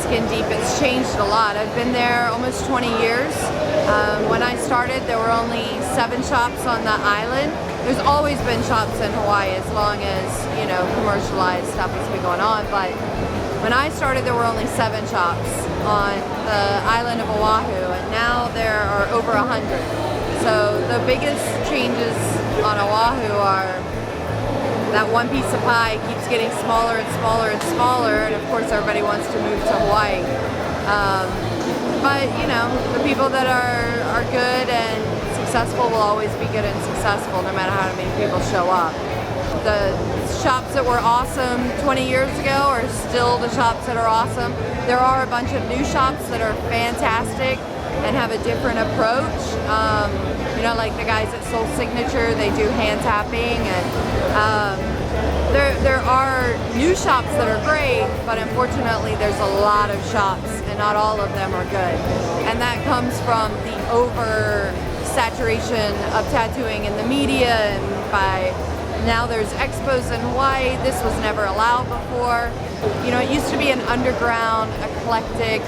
skin deep. It's changed a lot. I've been there almost 20 years. When I started, there were only 7 shops on the island. There's always been shops in Hawaii as long as, you know, commercialized stuff has been going on, but when I started there were only 7 shops on the island of Oahu, and now there are over 100. So the biggest changes on Oahu are that one piece of pie keeps getting smaller and smaller and smaller, and of course everybody wants to move to Hawaii. But you know, the people that are good and successful will always be good and successful no matter how many people show up. The shops that were awesome 20 years ago are still the shops that are awesome. There are a bunch of new shops that are fantastic and have a different approach. You know, like the guys at Soul Signature, they do hand tapping, and there are new shops that are great, but unfortunately there's a lot of shops and not all of them are good. And that comes from the over-saturation of tattooing in the media, and by now there's expos in Hawaii. This was never allowed before. You know, it used to be an underground, eclectic,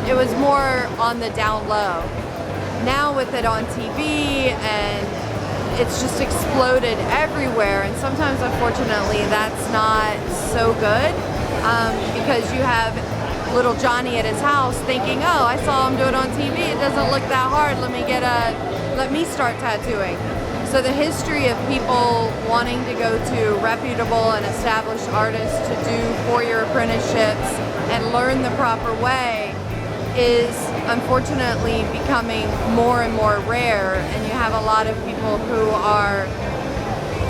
it was more on the down low. Now with it on TV, and it's just exploded everywhere, and sometimes unfortunately that's not so good, because you have little Johnny at his house thinking, oh, I saw him do it on TV, it doesn't look that hard, let me start tattooing. So the history of people wanting to go to reputable and established artists to do 4-year apprenticeships and learn the proper way is unfortunately becoming more and more rare, and you have a lot of people who are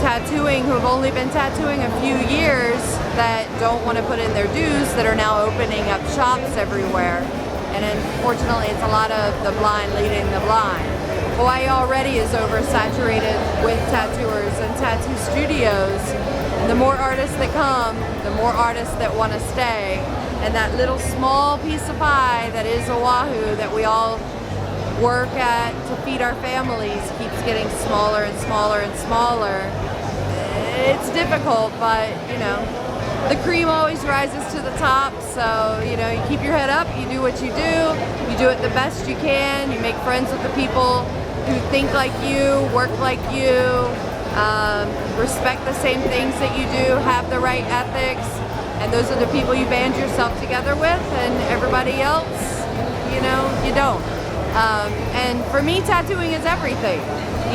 tattooing, who have only been tattooing a few years, that don't want to put in their dues, that are now opening up shops everywhere, and unfortunately it's a lot of the blind leading the blind. Hawaii already is oversaturated with tattooers and tattoo studios. The more artists that come, the more artists that want to stay. And that little small piece of pie that is Oahu that we all work at to feed our families keeps getting smaller and smaller and smaller. It's difficult, but you know, the cream always rises to the top, so you know, you keep your head up, you do what you do it the best you can, you make friends with the people who think like you, work like you, respect the same things that you do, have the right ethics, and those are the people you band yourself together with, and everybody else, you know, you don't. And for me, tattooing is everything.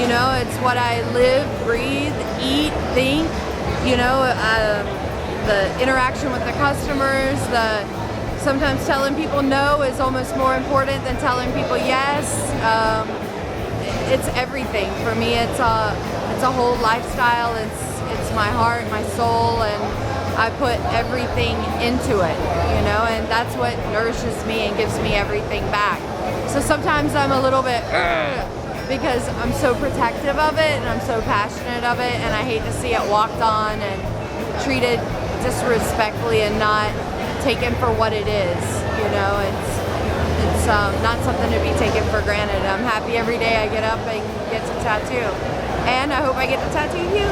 You know, it's what I live, breathe, eat, think, you know, the interaction with the customers, sometimes telling people no is almost more important than telling people yes. It's everything. For me, it's a whole lifestyle. It's my heart, my soul, and I put everything into it, you know, and that's what nourishes me and gives me everything back. So sometimes I'm a little bit because I'm so protective of it and I'm so passionate of it, and I hate to see it walked on and treated disrespectfully and not taken for what it is, you know. It's not something to be taken for granted. I'm happy every day I get up and get to tattoo, and I hope I get to tattoo you.